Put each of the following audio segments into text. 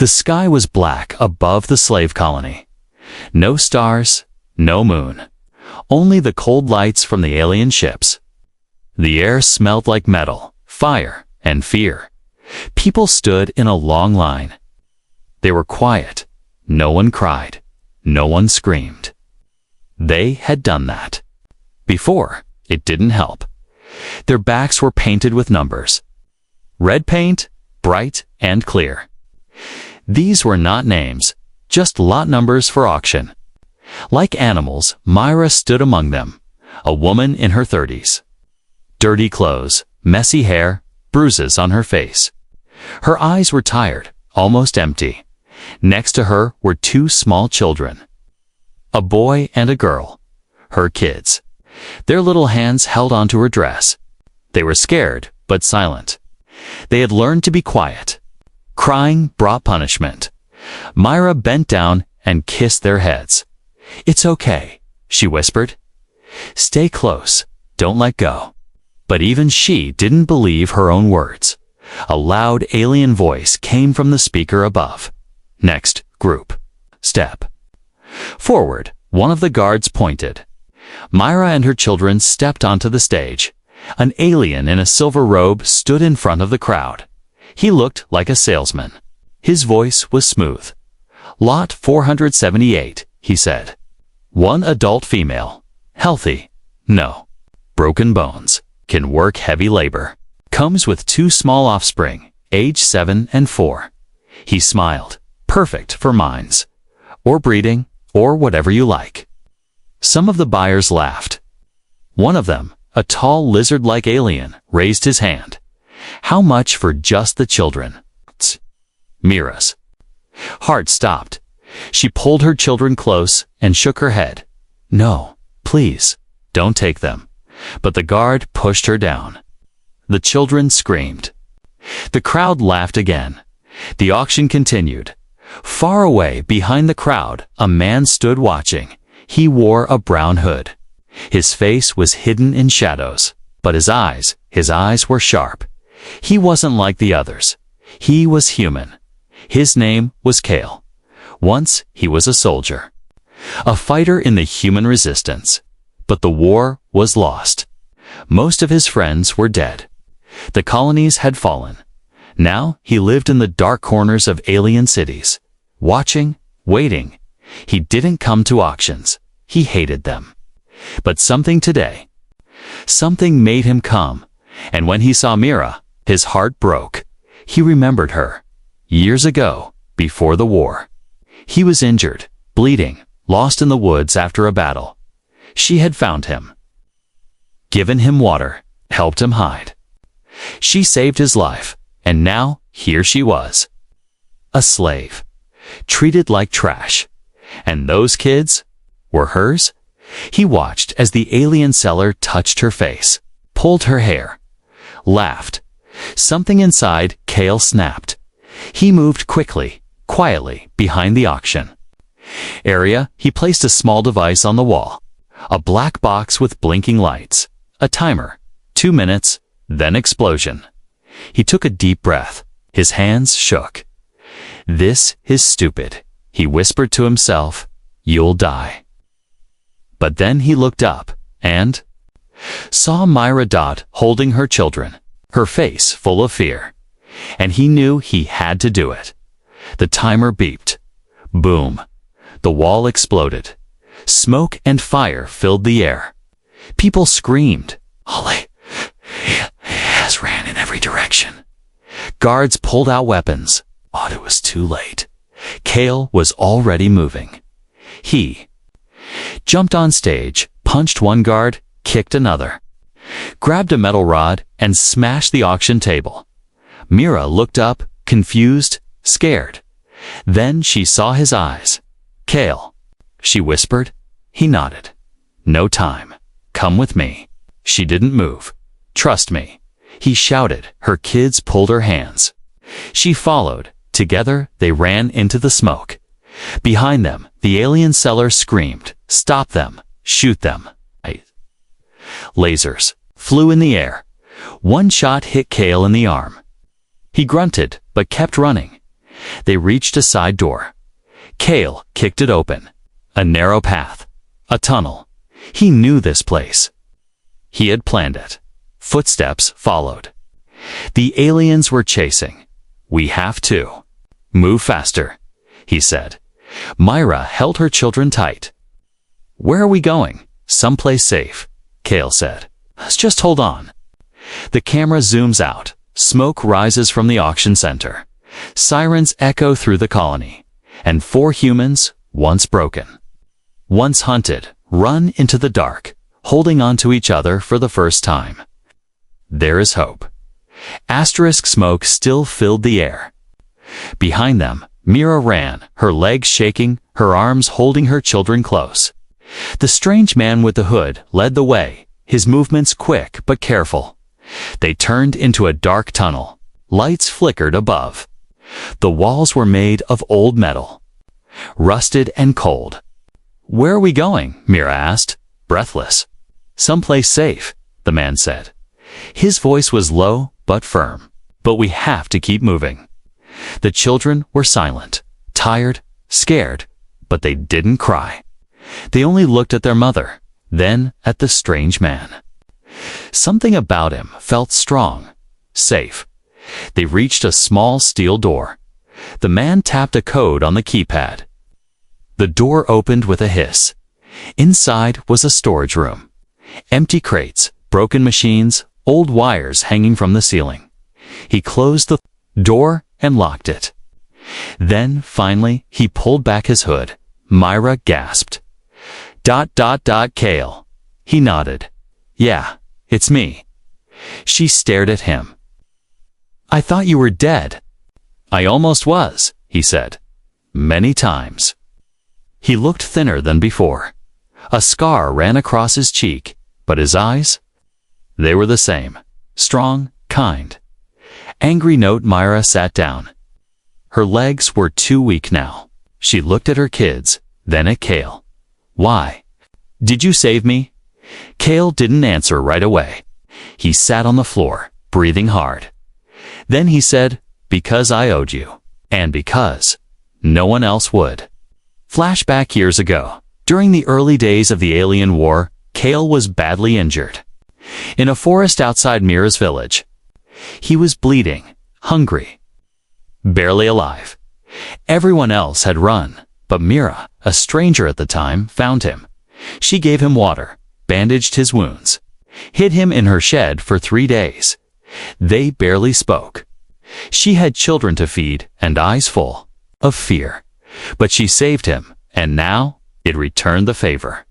The sky was black above the slave colony. No stars, no moon. Only the cold lights from the alien ships. The air smelled like metal, fire, and fear. People stood in a long line. They were quiet. No one cried. No one screamed. They had done that. Before, it didn't help. Their backs were painted with numbers. Red paint, bright and clear. These were not names, just lot numbers for auction. Like animals, Myra stood among them, a woman in her 30s. Dirty clothes, messy hair, bruises on her face. Her eyes were tired, almost empty. Next to her were two small children. A boy and a girl, her kids. Their little hands held onto her dress. They were scared, but silent. They had learned to be quiet. Crying brought punishment. Myra bent down and kissed their heads. "It's okay," she whispered. "Stay close. Don't let go." But even she didn't believe her own words. A loud alien voice came from the speaker above. "Next group. Step forward." One of the guards pointed. Myra and her children stepped onto the stage. An alien in a silver robe stood in front of the crowd. He looked like a salesman. His voice was smooth. "Lot 478, he said. "One adult female. Healthy. No. Broken bones. Can work heavy labor. Comes with two small offspring, age 7 and 4. He smiled. "Perfect for mines. Or breeding, or whatever you like." Some of the buyers laughed. One of them, a tall lizard-like alien, raised his hand. "How much for just the children?" Myra's heart stopped. She pulled her children close and shook her head. "No, please, don't take them." But the guard pushed her down. The children screamed. The crowd laughed again. The auction continued. Far away behind the crowd, a man stood watching. He wore a brown hood. His face was hidden in shadows, but his eyes were sharp. He wasn't like the others. He was human. His name was Kale. Once he was a soldier, a fighter in the human resistance. But the war was lost. Most of his friends were dead. The colonies had fallen. Now he lived in the dark corners of alien cities, watching, waiting. He didn't come to auctions. He hated them. But something made him come. And when he saw Myra, his heart broke. He remembered her. Years ago, before the war. He was injured, bleeding, lost in the woods after a battle. She had found him, given him water, helped him hide. She saved his life, and now here she was. A slave, treated like trash. And those kids were hers? He watched as the alien seller touched her face, pulled her hair, laughed. Something inside Kale snapped. He moved quickly, quietly, behind the auction area. He placed a small device on the wall. A black box with blinking lights. A timer. 2 minutes, then explosion. He took a deep breath. His hands shook. "This is stupid," he whispered to himself. "You'll die." But then he looked up and saw Myra Dot holding her children, her face full of fear. And he knew he had to do it. The timer beeped. Boom. The wall exploded. Smoke and fire filled the air. People screamed. Holly has ran in every direction. Guards pulled out weapons. But it was too late. Kale was already moving. He jumped on stage, punched one guard, kicked another, grabbed a metal rod, and smashed the auction table. Myra looked up, confused, scared. Then she saw his eyes. "Kale," she whispered. He nodded. "No time. Come with me." She didn't move. "Trust me," he shouted. Her kids pulled her hands. She followed. Together, they ran into the smoke. Behind them, the alien seller screamed, "Stop them! Shoot them!" Lasers flew in the air. One shot hit Kale in the arm. He grunted, but kept running. They reached a side door. Cale kicked it open. A narrow path. A tunnel. He knew this place. He had planned it. Footsteps followed. The aliens were chasing. "We have to. Move faster," he said. Myra held her children tight. "Where are we going?" "Someplace safe," Cale said. "Just hold on." The camera zooms out. Smoke rises from the auction center. Sirens echo through the colony. And 4 humans, once broken, once hunted, run into the dark, holding on to each other for the first time. There is hope. Asterisk smoke still filled the air. Behind them, Mira ran, her legs shaking, her arms holding her children close. The strange man with the hood led the way, his movements quick but careful. They turned into a dark tunnel. Lights flickered above. The walls were made of old metal, rusted and cold. "Where are we going?" Mira asked, breathless. "Someplace safe," the man said. His voice was low but firm. "But we have to keep moving." The children were silent, tired, scared, but they didn't cry. They only looked at their mother, then at the strange man. Something about him felt strong, safe. They reached a small steel door. The man tapped a code on the keypad. The door opened with a hiss. Inside was a storage room. Empty crates, broken machines, old wires hanging from the ceiling. He closed the door and locked it. Then, finally, he pulled back his hood. Myra gasped. Cale. He nodded. "Yeah, it's me." She stared at him. "I thought you were dead." "I almost was," he said. "Many times." He looked thinner than before. A scar ran across his cheek, but his eyes? They were the same. Strong, kind. Angry note. Myra sat down. Her legs were too weak now. She looked at her kids, then at Cale. "Why? Did you save me?" Cale didn't answer right away. He sat on the floor, breathing hard. Then he said, "Because I owed you. And because no one else would." Flashback years ago. During the early days of the alien war, Cale was badly injured. In a forest outside Mira's village. He was bleeding, hungry, barely alive. Everyone else had run, but Mira, a stranger at the time, found him. She gave him water, bandaged his wounds, hid him in her shed for 3 days. They barely spoke. She had children to feed and eyes full of fear. But she saved him, and now it returned the favor.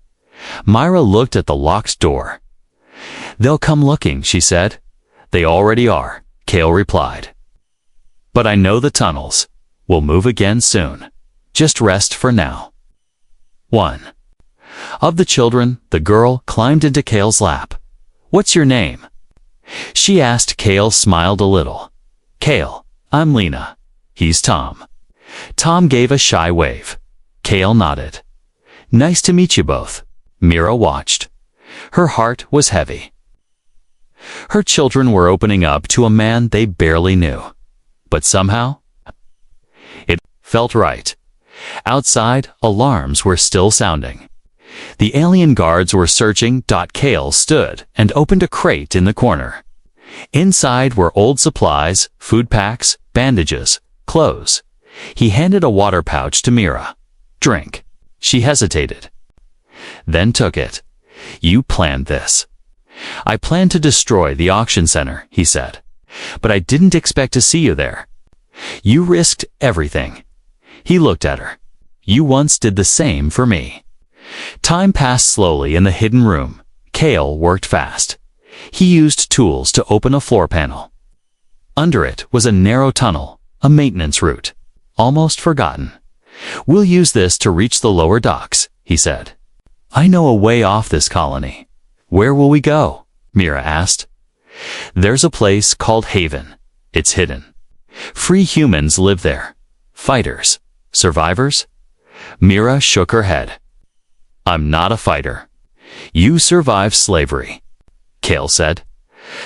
Myra looked at the locked door. "They'll come looking," she said. "They already are," Cale replied. "But I know the tunnels. We'll move again soon. Just rest for now." 1. Of the children, the girl climbed into Cale's lap. "What's your name?" She asked. Cale smiled a little. "Cale, I'm Lena. He's Tom." Tom gave a shy wave. Cale nodded. "Nice to meet you both." Mira watched. Her heart was heavy. Her children were opening up to a man they barely knew. But somehow, it felt right. Outside, alarms were still sounding. The alien guards were searching. Cale stood and opened a crate in the corner. Inside were old supplies, food packs, bandages, clothes. He handed a water pouch to Mira. "Drink." She hesitated, then took it. "You planned this." "I planned to destroy the auction center," he said. "But I didn't expect to see you there. You risked everything." He looked at her. "You once did the same for me." Time passed slowly in the hidden room. Cale worked fast. He used tools to open a floor panel. Under it was a narrow tunnel, a maintenance route. Almost forgotten. "We'll use this to reach the lower docks," he said. "I know a way off this colony." "Where will we go?" Mira asked. "There's a place called Haven. It's hidden. Free humans live there. Fighters. Survivors?" Mira shook her head. "I'm not a fighter." "You survived slavery," Cale said.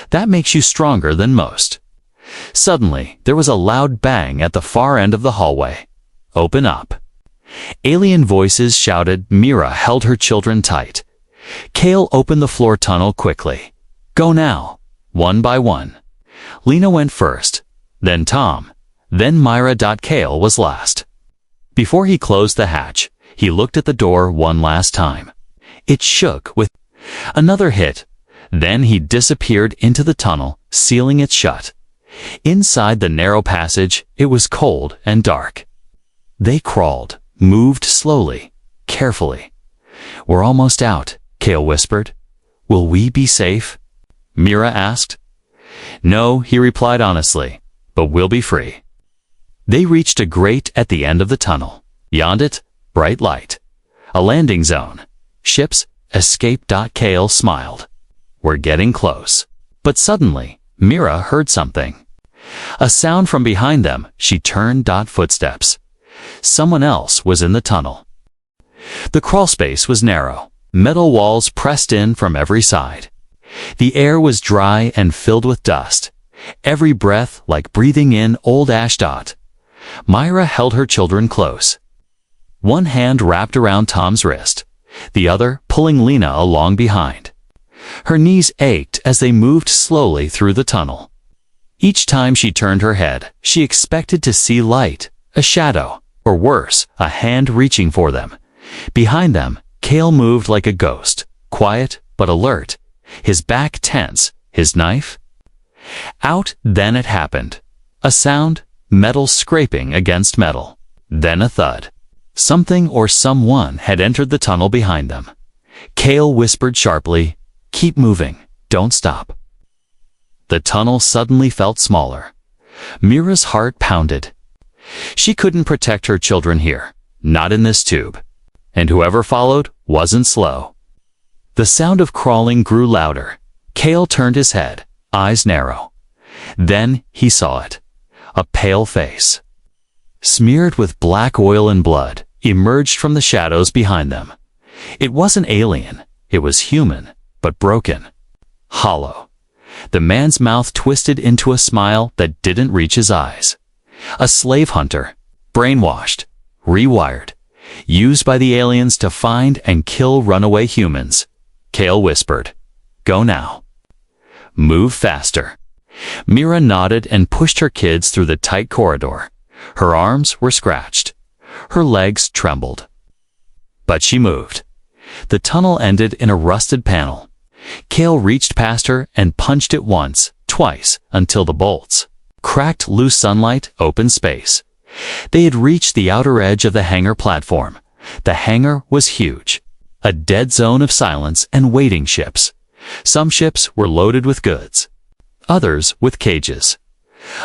"That makes you stronger than most." Suddenly, there was a loud bang at the far end of the hallway. "Open up." Alien voices shouted. Mira held her children tight. Kale opened the floor tunnel quickly. "Go now." One by one. Lena went first, then Tom, then Myra. Kale was last. Before he closed the hatch, he looked at the door one last time. It shook with another hit. Then he disappeared into the tunnel, sealing it shut. Inside the narrow passage, it was cold and dark. They crawled, moved slowly, carefully. "We're almost out," Kale whispered. "Will we be safe?" Mira asked. "No," he replied honestly, "but we'll be free." They reached a grate at the end of the tunnel. Beyond it, bright light. A landing zone. Ships, escape. Kale smiled. "We're getting close." But suddenly, Mira heard something. A sound from behind them. She turned. Footsteps. Someone else was in the tunnel. The crawl space was narrow. Metal walls pressed in from every side. The air was dry and filled with dust. Every breath like breathing in old ash. Myra held her children close. One hand wrapped around Tom's wrist, the other pulling Lena along behind. Her knees ached as they moved slowly through the tunnel. Each time she turned her head, she expected to see light, a shadow, or worse, a hand reaching for them. Behind them, Kale moved like a ghost, quiet but alert, his back tense, his knife out. Then it happened. A sound, metal scraping against metal. Then a thud. Something or someone had entered the tunnel behind them. Kale whispered sharply, "Keep moving, don't stop." The tunnel suddenly felt smaller. Mira's heart pounded. She couldn't protect her children here, not in this tube. And whoever followed wasn't slow. The sound of crawling grew louder. Kale turned his head, eyes narrow. Then he saw it. A pale face, smeared with black oil and blood, emerged from the shadows behind them. It wasn't alien. It was human, but broken, hollow. The man's mouth twisted into a smile that didn't reach his eyes. A slave hunter, brainwashed, rewired, used by the aliens to find and kill runaway humans. Kale whispered, "Go now. Move faster." Mira nodded and pushed her kids through the tight corridor. Her arms were scratched. Her legs trembled. But she moved. The tunnel ended in a rusted panel. Kale reached past her and punched it once, twice, until the bolts cracked loose sunlight, open space. They had reached the outer edge of the hangar platform. The hangar was huge. A dead zone of silence and waiting ships. Some ships were loaded with goods. Others with cages.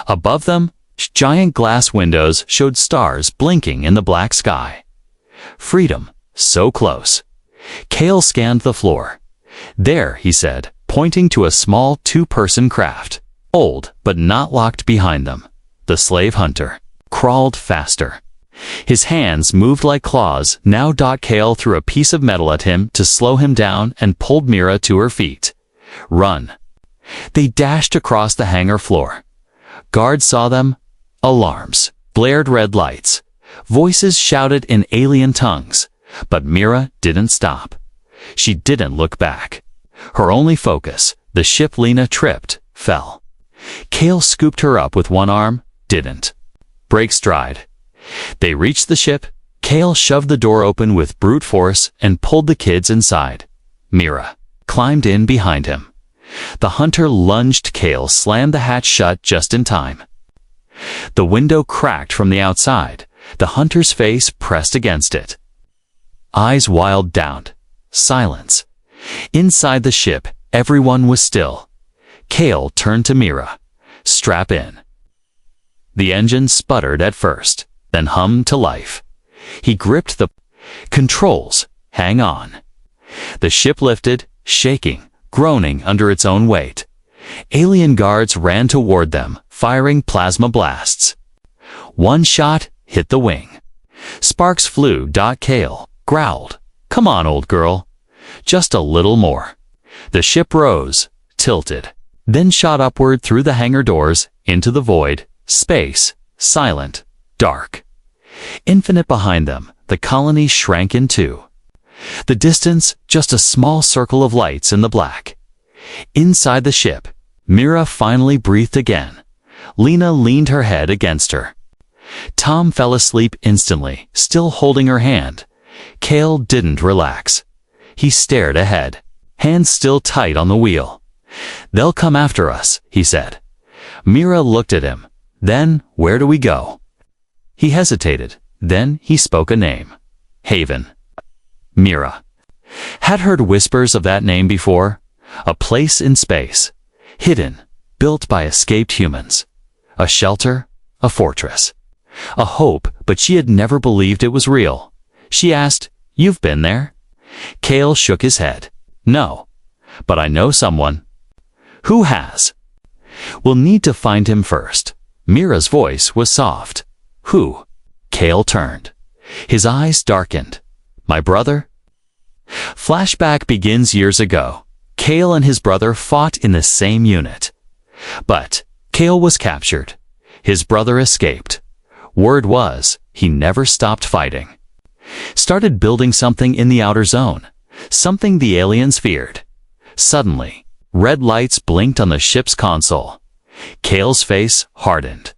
Above them, giant glass windows showed stars blinking in the black sky. Freedom, so close. Kale scanned the floor. "There," he said, pointing to a small two-person craft. Old, but not locked behind them. The slave hunter crawled faster. His hands moved like claws. Now. Kale threw a piece of metal at him to slow him down and pulled Mira to her feet. "Run." They dashed across the hangar floor. Guards saw them. Alarms, blared red lights. Voices shouted in alien tongues. But Mira didn't stop. She didn't look back. Her only focus, the ship Lena tripped, fell. Kale scooped her up with one arm, didn't break stride. They reached the ship. Kale shoved the door open with brute force and pulled the kids inside. Mira climbed in behind him. The hunter lunged. Kale slammed the hatch shut just in time. The window cracked from the outside. The hunter's face pressed against it. Eyes wild down. Silence. Inside the ship, everyone was still. Kale turned to Mira. "Strap in." The engine sputtered at first, then hummed to life. He gripped the controls. "Hang on." The ship lifted, shaking, groaning under its own weight. Alien guards ran toward them, firing plasma blasts. One shot hit the wing. Sparks flew. Kale growled, "Come on, old girl. Just a little more." The ship rose, tilted. then shot upward through the hangar doors, into the void, space, silent, dark. Infinite behind them, the colony shrank in two. The distance, just a small circle of lights in the black. Inside the ship, Mira finally breathed again. Lena leaned her head against her. Tom fell asleep instantly, still holding her hand. Cale didn't relax. He stared ahead, hands still tight on the wheel. "They'll come after us," he said. Mira looked at him. "Then, where do we go?" He hesitated. Then he spoke a name. Haven. Mira had heard whispers of that name before. A place in space, hidden, built by escaped humans. A shelter, a fortress. A hope, but she had never believed it was real. She asked, "You've been there?" Cale shook his head. "No, but I know someone." "Who has?" "We'll need to find him first." Mira's voice was soft. "Who?" Cale turned. His eyes darkened. "My brother?" Flashback begins years ago. Cale and his brother fought in the same unit. But Cale was captured. His brother escaped. Word was, he never stopped fighting. Started building something in the outer zone. Something the aliens feared. Suddenly, red lights blinked on the ship's console. Cale's face hardened.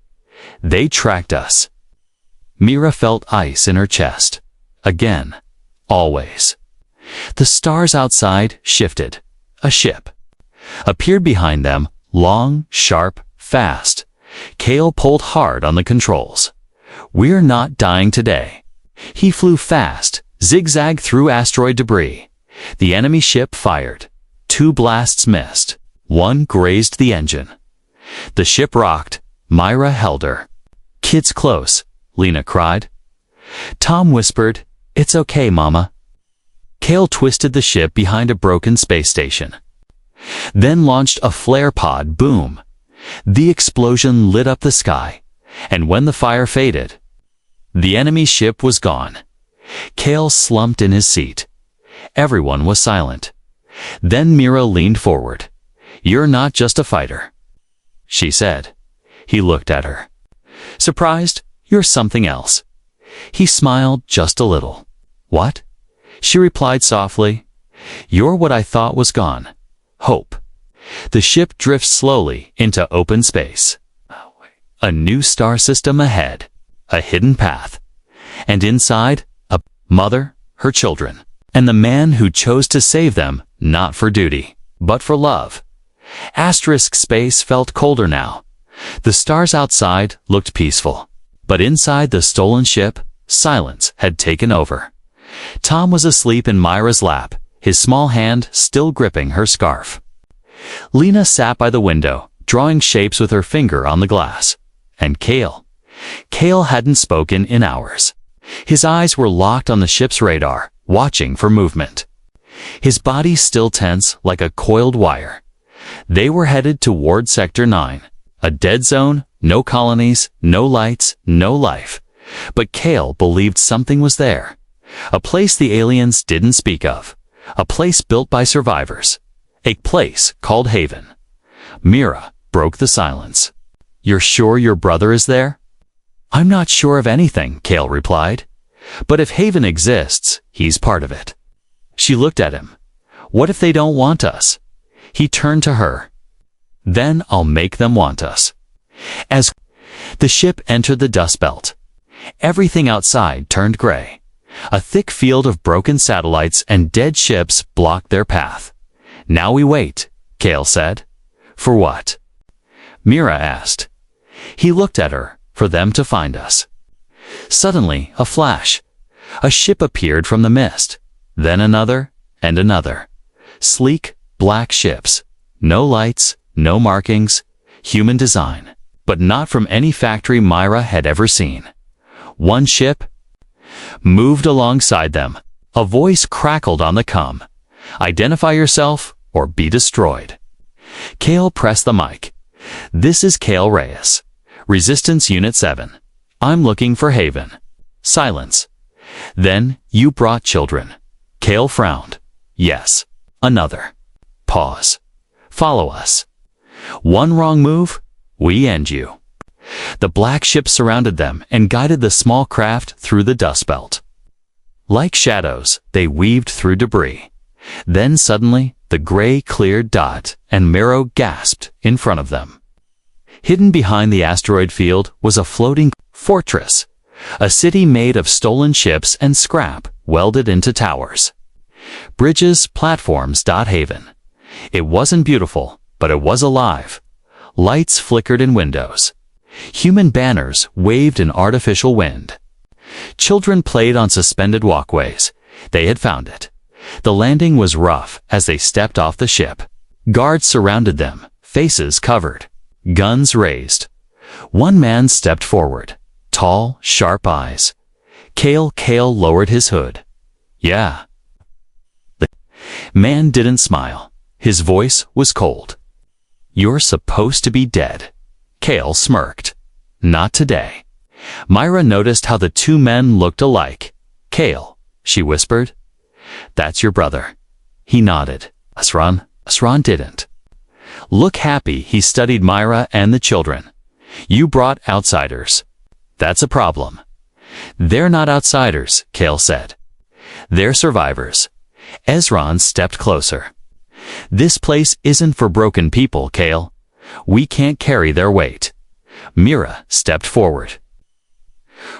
"They tracked us." Mira felt ice in her chest. Again. Always. The stars outside shifted. A ship appeared behind them, long, sharp, fast. Cale pulled hard on the controls. "We're not dying today." He flew fast, zigzagged through asteroid debris. The enemy ship fired. 2 blasts missed. 1 grazed the engine. The ship rocked. Myra held her. "Kid's close," Lena cried. Tom whispered, "It's okay, Mama." Cale twisted the ship behind a broken space station. Then launched a flare pod boom. The explosion lit up the sky, and when the fire faded, the enemy ship was gone. Cale slumped in his seat. Everyone was silent. Then Mira leaned forward. "You're not just a fighter," she said. He looked at her. "Surprised? You're something else." He smiled just a little. "What?" She replied softly. "You're what I thought was gone. Hope." The ship drifts slowly into open space. A new star system ahead. A hidden path. And inside, a mother, her children, and the man who chose to save them, not for duty, but for love. Asterisk space felt colder now. The stars outside looked peaceful. But inside the stolen ship, silence had taken over. Tom was asleep in Myra's lap, his small hand still gripping her scarf. Lena sat by the window, drawing shapes with her finger on the glass. And Cale. Cale hadn't spoken in hours. His eyes were locked on the ship's radar, watching for movement. His body still tense like a coiled wire. They were headed toward Sector 9, a dead zone, no colonies, no lights, no life. But Cale believed something was there. A place the aliens didn't speak of. A place built by survivors. A place called Haven. Mira broke the silence. "You're sure your brother is there?" "I'm not sure of anything," Cale replied. "But if Haven exists, he's part of it." She looked at him. "What if they don't want us?" He turned to her. "Then I'll make them want us." As the ship entered the dust belt, everything outside turned gray. A thick field of broken satellites and dead ships blocked their path. "Now we wait," Cale said. "For what?" Mira asked. He looked at her. "For them to find us." Suddenly, a flash. A ship appeared from the mist. Then another, and another. Sleek, black ships. No lights, no markings. Human design. But not from any factory Myra had ever seen. One ship moved alongside them. A voice crackled on the comm. "Identify yourself, or be destroyed." Cale pressed the mic. "This is Cale Reyes. Resistance Unit 7. I'm looking for Haven." Silence. "Then, you brought children." Cale frowned. "Yes." Another. Pause. "Follow us." One wrong move, we end you. The black ship surrounded them and guided the small craft through the dust belt. Like shadows, they weaved through debris. Then suddenly, the gray cleared dot, and Miro gasped in front of them. Hidden behind the asteroid field was a floating fortress, a city made of stolen ships and scrap welded into towers. Bridges, platforms, haven. It wasn't beautiful, but it was alive. Lights flickered in windows. Human banners waved in artificial wind. Children played on suspended walkways. They had found it. The landing was rough as they stepped off the ship. Guards surrounded them, faces covered, guns raised. One man stepped forward, tall, sharp eyes. Kale lowered his hood. Yeah. The man didn't smile. His voice was cold. You're supposed to be dead. Kale smirked. Not today. Myra noticed how the two men looked alike. Kale, she whispered. That's your brother. He nodded. Asran didn't. Look happy. He studied Myra and the children. You brought outsiders. That's a problem. They're not outsiders, Kale said. They're survivors. Ezran stepped closer. This place isn't for broken people, Kale. We can't carry their weight. Mira stepped forward.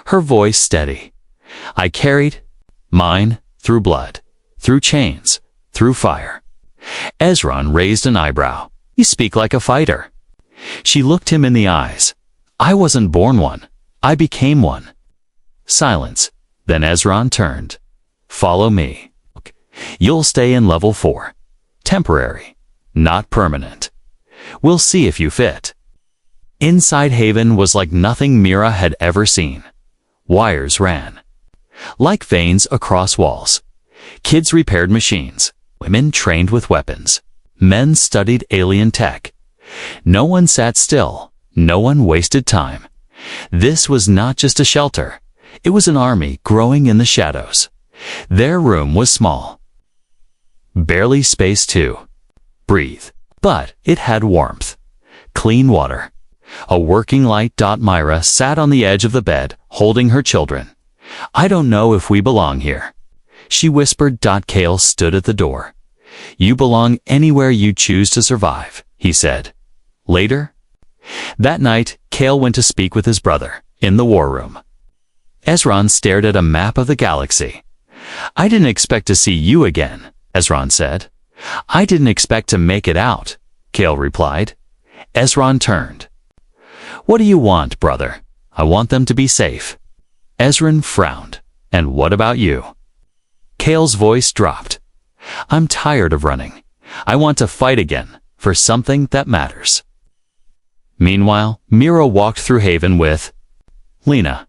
Her voice steady. I carried mine through blood, through chains, through fire. Ezran raised an eyebrow. You speak like a fighter. She looked him in the eyes. I wasn't born one. I became one. Silence. Then Ezran turned. Follow me. You'll stay in level 4. Temporary, not permanent. We'll see if you fit. Inside Haven was like nothing Mira had ever seen. Wires ran like veins across walls. Kids repaired machines. Women trained with weapons. Men studied alien tech. No one sat still. No one wasted time. This was not just a shelter. It was an army growing in the shadows. Their room was small. Barely space to breathe. But it had warmth. Clean water. A working light. Myra sat on the edge of the bed, holding her children. I don't know if we belong here. She whispered. Kale stood at the door. You belong anywhere you choose to survive, he said. Later? That night, Kale went to speak with his brother, in the war room. Ezran stared at a map of the galaxy. I didn't expect to see you again, Ezran said. I didn't expect to make it out, Kale replied. Ezran turned. What do you want, brother? I want them to be safe. Ezran frowned. And what about you? Kale's voice dropped. I'm tired of running. I want to fight again, for something that matters. Meanwhile, Mira walked through Haven with Lena.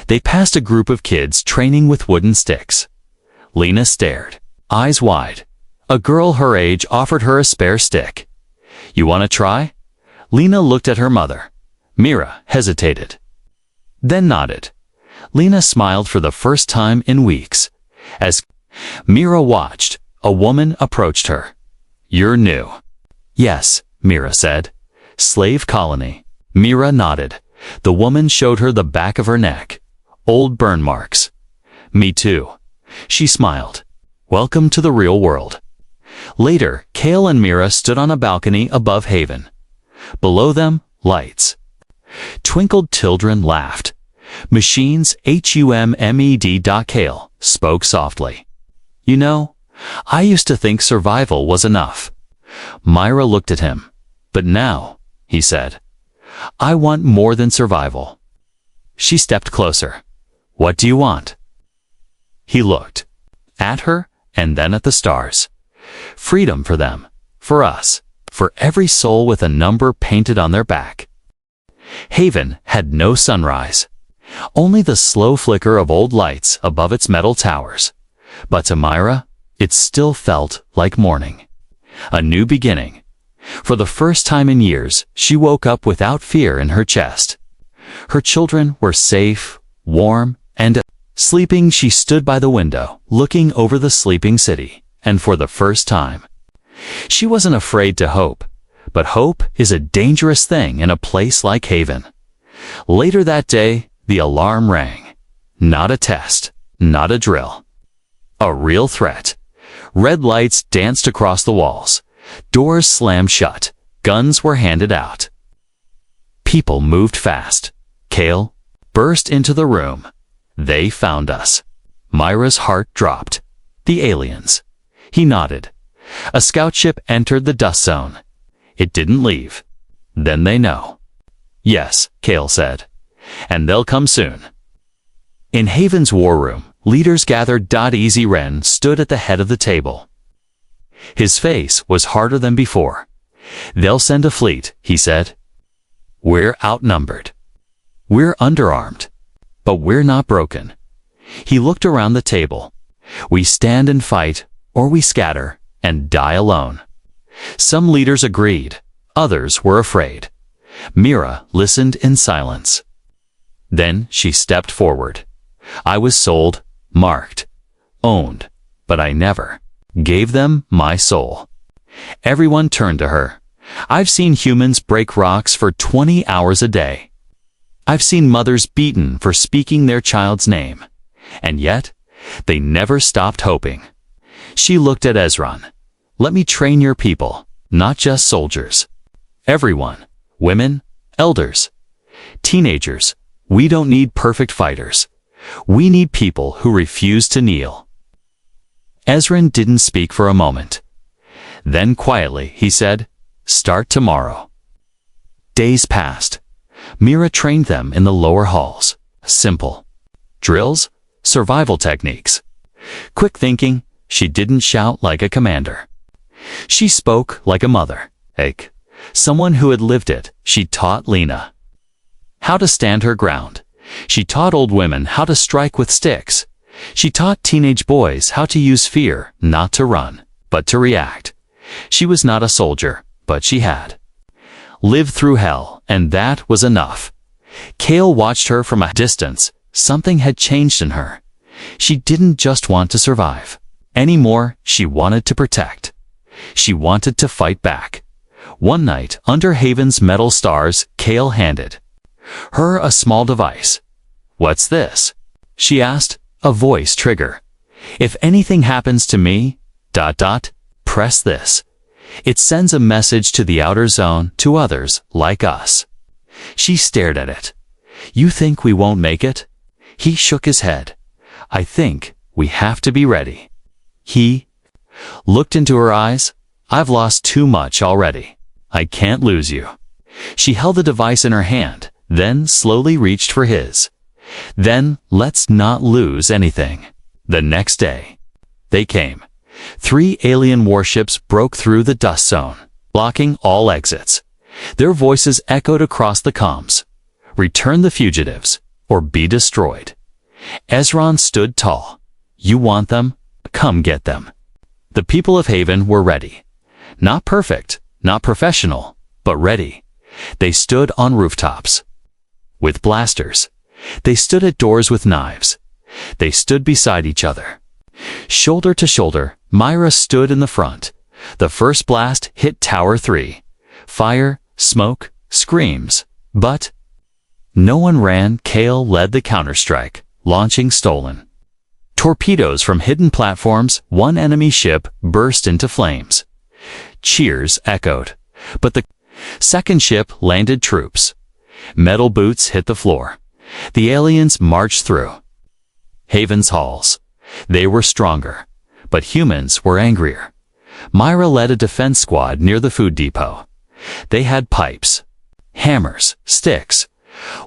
They passed a group of kids training with wooden sticks. Lena stared, eyes wide. A girl her age offered her a spare stick. You want to try? Lena looked at her mother. Mira hesitated, then nodded. Lena smiled for the first time in weeks. As Mira watched, a woman approached her. You're new. Yes, Mira said. Slave colony. Mira nodded. The woman showed her the back of her neck. Old burn marks. Me too. She smiled. Welcome to the real world. Later, Kale and Mira stood on a balcony above Haven. Below them, lights. Twinkled children laughed. Machines HUMMED. Kale spoke softly. You know, I used to think survival was enough. Myra looked at him. But now, he said, I want more than survival. She stepped closer. What do you want? He looked at her and then at the stars. Freedom for them, for us, for every soul with a number painted on their back. Haven had no sunrise, only the slow flicker of old lights above its metal towers. But to Myra, it still felt like morning. A new beginning. For the first time in years, she woke up without fear in her chest. Her children were safe, warm, and sleeping. She stood by the window, looking over the sleeping city, and for the first time, she wasn't afraid to hope, But hope is a dangerous thing in a place like Haven. Later that day, the alarm rang. Not a test, not a drill. A real threat. Red lights danced across the walls. Doors slammed shut. Guns were handed out. People moved fast. Cale burst into the room. They found us. Myra's heart dropped. The aliens. He nodded. A scout ship entered the dust zone. It didn't leave. Then they know. Yes, Cale said. And they'll come soon. In Haven's war room, leaders gathered. Easy Wren stood at the head of the table. His face was harder than before. They'll send a fleet, he said. We're outnumbered. We're underarmed. But we're not broken. He looked around the table. We stand and fight, or we scatter and die alone. Some leaders agreed. Others were afraid. Mira listened in silence. Then she stepped forward. I was sold, marked, owned, but I never gave them my soul. Everyone turned to her. I've seen humans break rocks for 20 hours a day. I've seen mothers beaten for speaking their child's name. And yet, they never stopped hoping. She looked at Ezron. Let me train your people, not just soldiers. Everyone, women, elders, teenagers. We don't need perfect fighters. We need people who refuse to kneel. Ezron didn't speak for a moment. Then quietly he said, start tomorrow. Days passed. Mira trained them in the lower halls. Simple drills, survival techniques. Quick thinking, she didn't shout like a commander. She spoke like a mother, someone who had lived it. She taught Lena how to stand her ground. She taught old women how to strike with sticks. She taught teenage boys how to use fear, not to run, but to react. She was not a soldier, but she had lived through hell, and that was enough. Cale watched her from a distance. Something had changed in her. She didn't just want to survive. Anymore, she wanted to protect. She wanted to fight back. One night, under Haven's metal stars, Cale handed her a small device. What's this? She asked, a voice trigger. If anything happens to me, press this. It sends a message to the outer zone, to others like us. She stared at it. You think we won't make it? He shook his head. I think we have to be ready. He looked into her eyes. I've lost too much already. I can't lose you. She held the device in her hand, then slowly reached for his. Then let's not lose anything. The next day, they came. 3 alien warships broke through the dust zone, blocking all exits. Their voices echoed across the comms. Return the fugitives, or be destroyed. Ezron stood tall. You want them? Come get them. The people of Haven were ready. Not perfect, not professional, but ready. They stood on rooftops with blasters. They stood at doors with knives. They stood beside each other. Shoulder to shoulder, Myra stood in the front. The first blast hit Tower 3. Fire, smoke, screams. But no one ran. Cale led the counterstrike, launching stolen torpedoes from hidden platforms. One enemy ship burst into flames. Cheers echoed. But the second ship landed troops. Metal boots hit the floor. The aliens marched through Haven's halls. They were stronger, but humans were angrier. Myra led a defense squad near the food depot. They had pipes, hammers, sticks.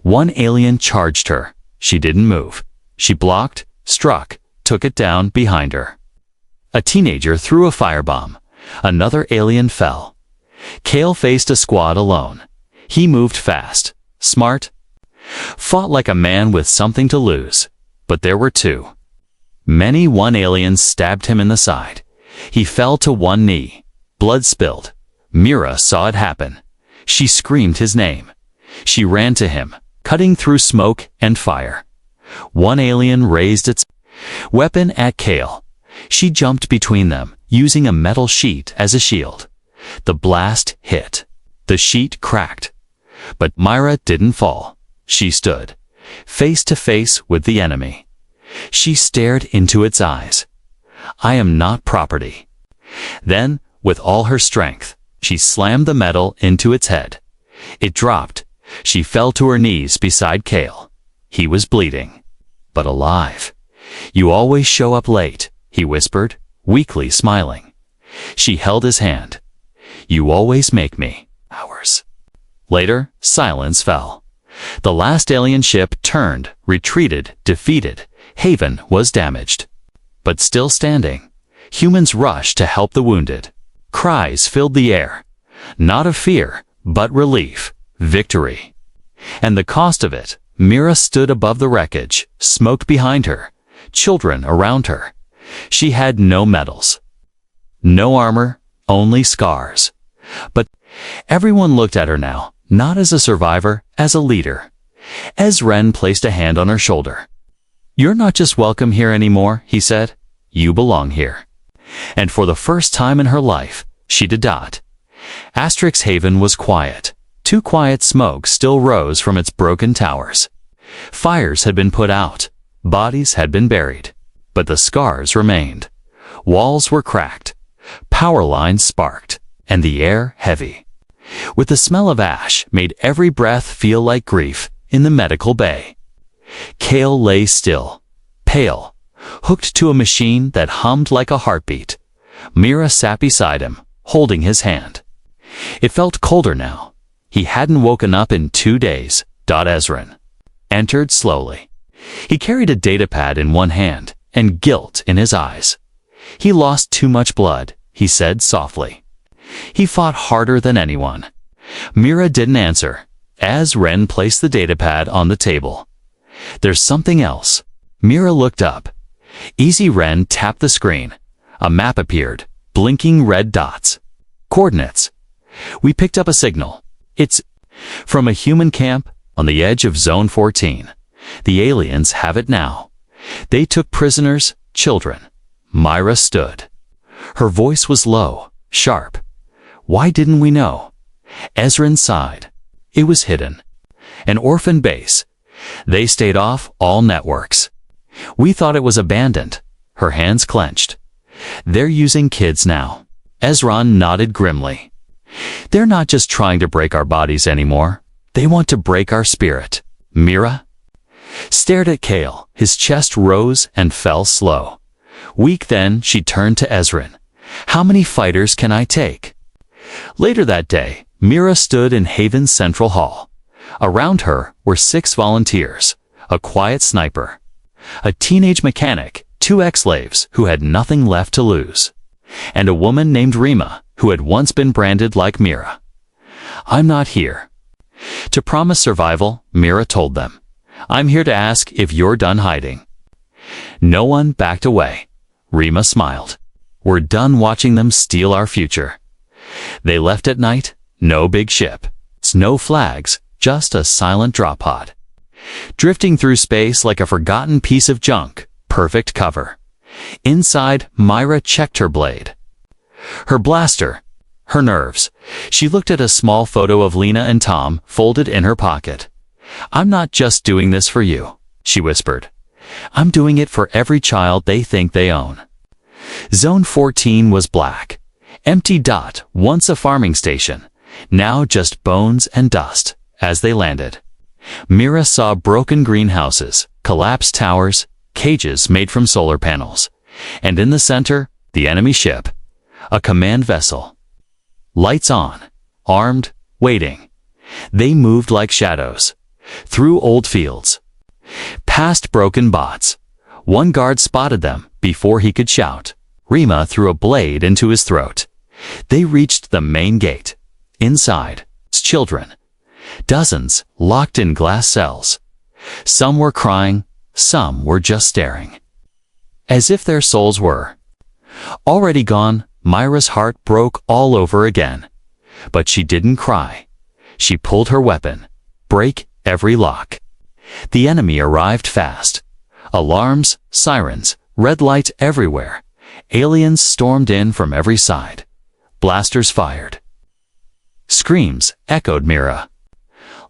One alien charged her. She didn't move. She blocked, struck, took it down behind her. A teenager threw a firebomb. Another alien fell. Cale faced a squad alone. He moved fast, smart, fought like a man with something to lose. But there were 2. One alien stabbed him in the side. He fell to one knee. Blood spilled. Mira saw it happen. She screamed his name. She ran to him, cutting through smoke and fire. One alien raised its weapon at Cale. She jumped between them, using a metal sheet as a shield. The blast hit. The sheet cracked. But Myra didn't fall. She stood, face to face with the enemy. She stared into its eyes. I am not property. Then, with all her strength, she slammed the metal into its head. It dropped. She fell to her knees beside Cale. He was bleeding, but alive. You always show up late, he whispered, weakly smiling. She held his hand. You always make me. Hours. Later, silence fell. The last alien ship turned, retreated, defeated. Haven was damaged. But still standing, humans rushed to help the wounded. Cries filled the air. Not of fear, but relief, victory. And the cost of it, Mira stood above the wreckage, smoke behind her, children around her. She had no medals, no armor, only scars. But everyone looked at her now, not as a survivor, as a leader. Ezren placed a hand on her shoulder. You're not just welcome here anymore, he said. You belong here. And for the first time in her life, she did not. Asterix Haven was quiet. Too quiet. Smoke still rose from its broken towers. Fires had been put out. Bodies had been buried. But the scars remained. Walls were cracked. Power lines sparked. And the air heavy. With the smell of ash made every breath feel like grief in the medical bay. Cale lay still, pale, hooked to a machine that hummed like a heartbeat. Mira sat beside him, holding his hand. It felt colder now. He hadn't woken up in 2 days. Ezren entered slowly. He carried a datapad in one hand and guilt in his eyes. He lost too much blood, he said softly. He fought harder than anyone. Mira didn't answer. Ezren placed the datapad on the table. There's something else. Mira looked up. Easy Ren tapped the screen. A map appeared, blinking red dots. Coordinates. We picked up a signal. It's from a human camp on the edge of Zone 14. The aliens have it now. They took prisoners, children. Myra stood. Her voice was low, sharp. Why didn't we know? Ezren sighed. It was hidden. An orphan base. They stayed off all networks. We thought it was abandoned. Her hands clenched. They're using kids now. Ezran nodded grimly. They're not just trying to break our bodies anymore. They want to break our spirit. Mira stared at Cale. His chest rose and fell slow. Weak then, she turned to Ezren. How many fighters can I take? Later that day, Mira stood in Haven's Central Hall. Around her were 6 volunteers, a quiet sniper, a teenage mechanic, 2 ex-slaves who had nothing left to lose, and a woman named Rima who had once been branded like Mira. I'm not here to promise survival, Mira told them. I'm here to ask if you're done hiding. No one backed away. Rima smiled. We're done watching them steal our future. They left at night. No big ship. No flags, just a silent drop pod. Drifting through space like a forgotten piece of junk. Perfect cover. Inside, Myra checked her blade. Her blaster. Her nerves. She looked at a small photo of Lena and Tom folded in her pocket. I'm not just doing this for you, she whispered. I'm doing it for every child they think they own. Zone 14 was black. Empty dot, once a farming station. Now just bones and dust. As they landed, Mira saw broken greenhouses, collapsed towers, cages made from solar panels. And in the center, the enemy ship. A command vessel. Lights on. Armed, waiting. They moved like shadows. Through old fields. Past broken bots. One guard spotted them before he could shout. Rima threw a blade into his throat. They reached the main gate. Inside, children. Dozens, locked in glass cells. Some were crying, some were just staring. As if their souls were already gone. Myra's heart broke all over again. But she didn't cry. She pulled her weapon. Break every lock. The enemy arrived fast. Alarms, sirens, red lights everywhere. Aliens stormed in from every side. Blasters fired. Screams echoed Mira.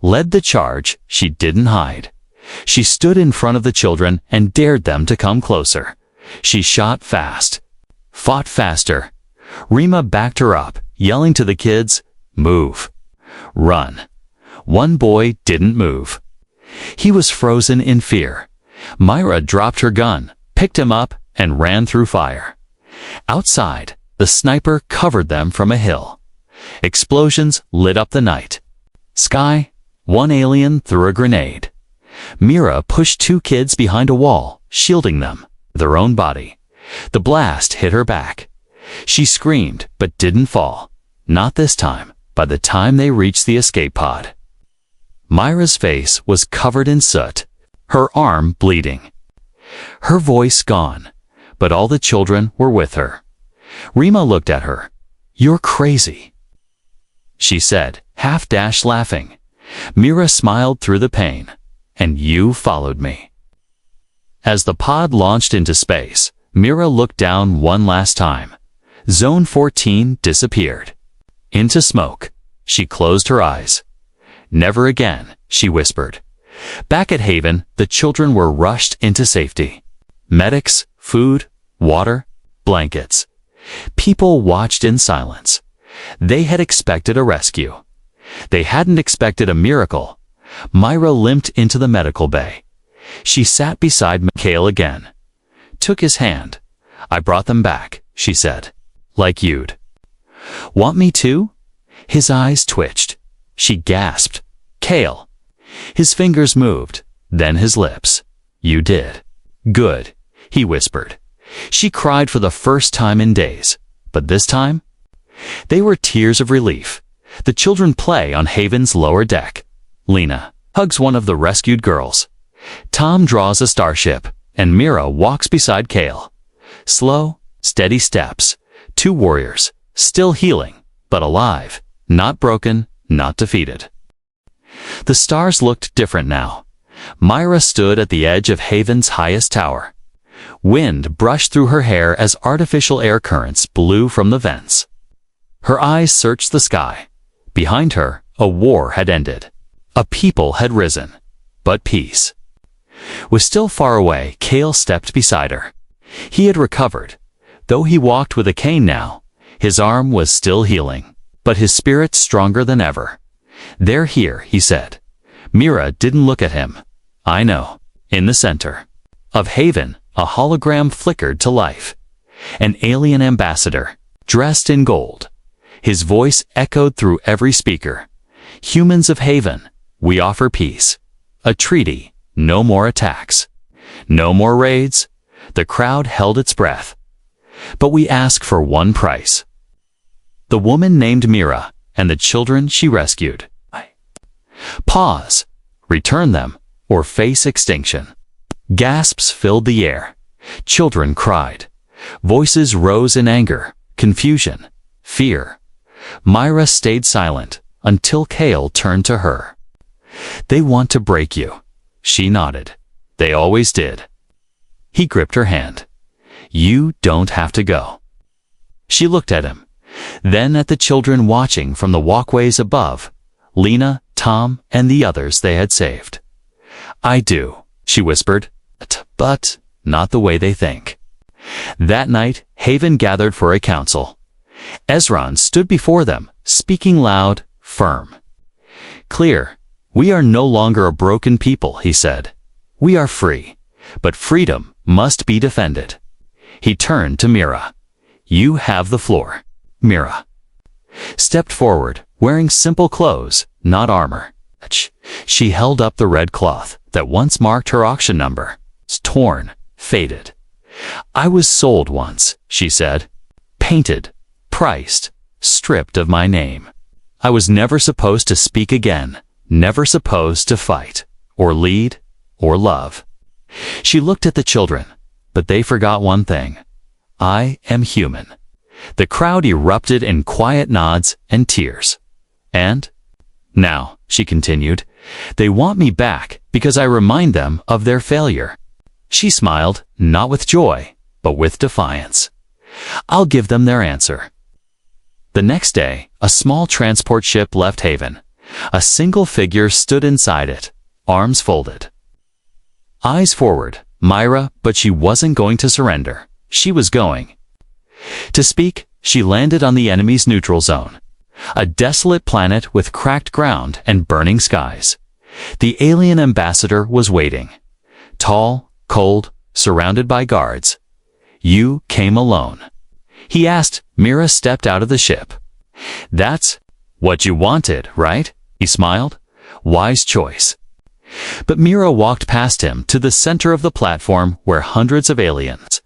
Led the charge, she didn't hide. She stood in front of the children and dared them to come closer. She shot fast, fought faster. Rima backed her up, yelling to the kids, "Move. Run." One boy didn't move. He was frozen in fear. Myra dropped her gun, picked him up, and ran through fire. Outside, the sniper covered them from a hill. Explosions lit up the night. Sky, one alien threw a grenade. Mira pushed two kids behind a wall, shielding them, their own body. The blast hit her back. She screamed, but didn't fall. Not this time, by the time they reached the escape pod. Myra's face was covered in soot, her arm bleeding. Her voice gone, but all the children were with her. Rima looked at her. "You're crazy," she said, half-dash laughing. Mira smiled through the pain. "And you followed me." As the pod launched into space, Mira looked down one last time. Zone 14 disappeared. Into smoke. She closed her eyes. "Never again," she whispered. Back at Haven, the children were rushed into safety. Medics, food, water, blankets. People watched in silence. They had expected a rescue. They hadn't expected a miracle. Myra limped into the medical bay. She sat beside Mikhail again. Took his hand. "I brought them back," she said. "Like you'd." "Want me to?" His eyes twitched. She gasped. "Kale." His fingers moved, then his lips. "You did." "Good," he whispered. She cried for the first time in days. But this time? They were tears of relief. The children play on Haven's lower deck. Lena hugs one of the rescued girls. Tom draws a starship, and Mira walks beside Kale. Slow, steady steps. Two warriors, still healing, but alive, not broken, not defeated. The stars looked different now. Myra stood at the edge of Haven's highest tower. Wind brushed through her hair as artificial air currents blew from the vents. Her eyes searched the sky. Behind her, a war had ended. A people had risen. But peace was still far away. Kale stepped beside her. He had recovered. Though he walked with a cane now, his arm was still healing, but his spirit stronger than ever. "They're here," he said. Mira didn't look at him. "I know." In the center of Haven, a hologram flickered to life. An alien ambassador, dressed in gold. His voice echoed through every speaker. "Humans of Haven, we offer peace. A treaty, no more attacks. No more raids." The crowd held its breath. "But we ask for one price." The woman named Mira, and the children she rescued. Pause. Return them, or face extinction. Gasps filled the air. Children cried. Voices rose in anger, confusion, fear. Myra stayed silent until Kale turned to her. "They want to break you." She nodded. "They always did." He gripped her hand. "You don't have to go." She looked at him, then at the children watching from the walkways above, Lena, Tom, and the others they had saved. "I do," she whispered, "but not the way they think." That night, Haven gathered for a council. Ezran stood before them, speaking loud, firm. "Clear. We are no longer a broken people," he said. "We are free, but freedom must be defended." He turned to Mira. "You have the floor." Mira stepped forward, wearing simple clothes, not armor. She held up the red cloth that once marked her auction number. It's torn, faded. "I was sold once," she said. "Painted, priced, stripped of my name. I was never supposed to speak again, never supposed to fight, or lead, or love." She looked at the children, but they forgot one thing. "I am human." The crowd erupted in quiet nods and tears. "And now," she continued, "they want me back because I remind them of their failure." She smiled, not with joy, but with defiance. "I'll give them their answer." The next day, a small transport ship left Haven. A single figure stood inside it, arms folded. Eyes forward, Myra, but she wasn't going to surrender. She was going to speak. She landed on the enemy's neutral zone, a desolate planet with cracked ground and burning skies. The alien ambassador was waiting, tall, cold, surrounded by guards. "You came alone?" he asked. Mira stepped out of the ship. "That's what you wanted, right?" he smiled. "Wise choice." But Mira walked past him to the center of the platform where hundreds of aliens,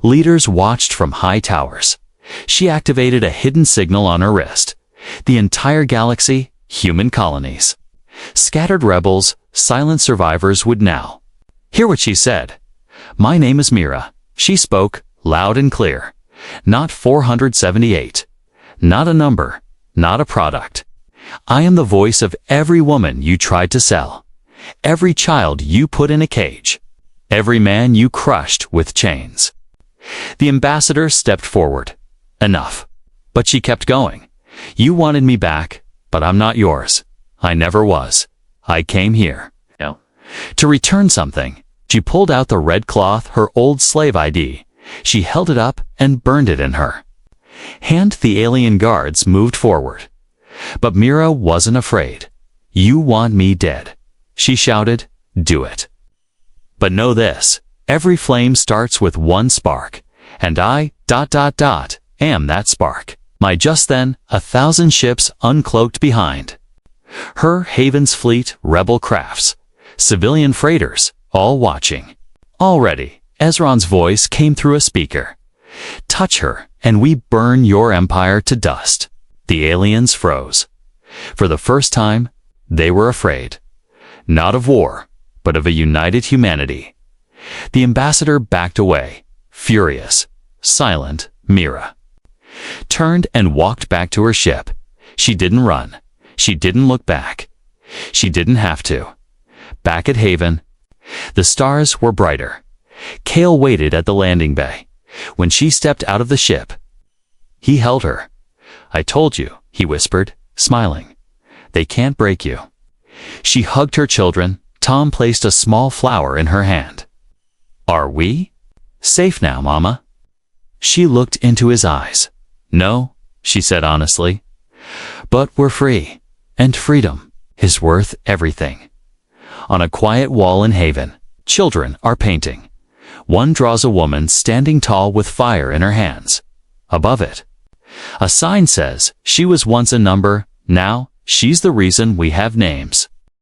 leaders, watched from high towers. She activated a hidden signal on her wrist. The entire galaxy, human colonies, scattered rebels, silent survivors would now hear what she said. "My name is Mira," she spoke, loud and clear. "Not 478. Not a number, not a product. I am the voice of every woman you tried to sell, every child you put in a cage, every man you crushed with chains." The ambassador stepped forward. "Enough." But she kept going. "You wanted me back, but I'm not yours. I never was. I came here to return something." She pulled out the red cloth, her old slave ID. She held it up and burned it in her hand. The alien guards moved forward. But Mira wasn't afraid. "You want me dead," she shouted. "Do it. But know this, every flame starts with one spark, and I, am that spark." Just then, 1,000 ships uncloaked behind her, Haven's fleet, rebel crafts, civilian freighters, all watching. "Already," Ezron's voice came through a speaker. "Touch her, and we burn your empire to dust." The aliens froze. For the first time, they were afraid. Not of war, but of a united humanity. The ambassador backed away, furious, silent. Mira turned and walked back to her ship. She didn't run. She didn't look back. She didn't have to. Back at Haven, the stars were brighter. Kale waited at the landing bay. When she stepped out of the ship, he held her. "I told you," he whispered, smiling. "They can't break you." She hugged her children. Tom placed a small flower in her hand. "Are we safe now, Mama?" She looked into his eyes. "No," she said honestly. "But we're free, and freedom is worth everything." On a quiet wall in Haven, children are painting. One draws a woman standing tall with fire in her hands. Above it, a sign says, "She was once a number, now she's the reason we have names."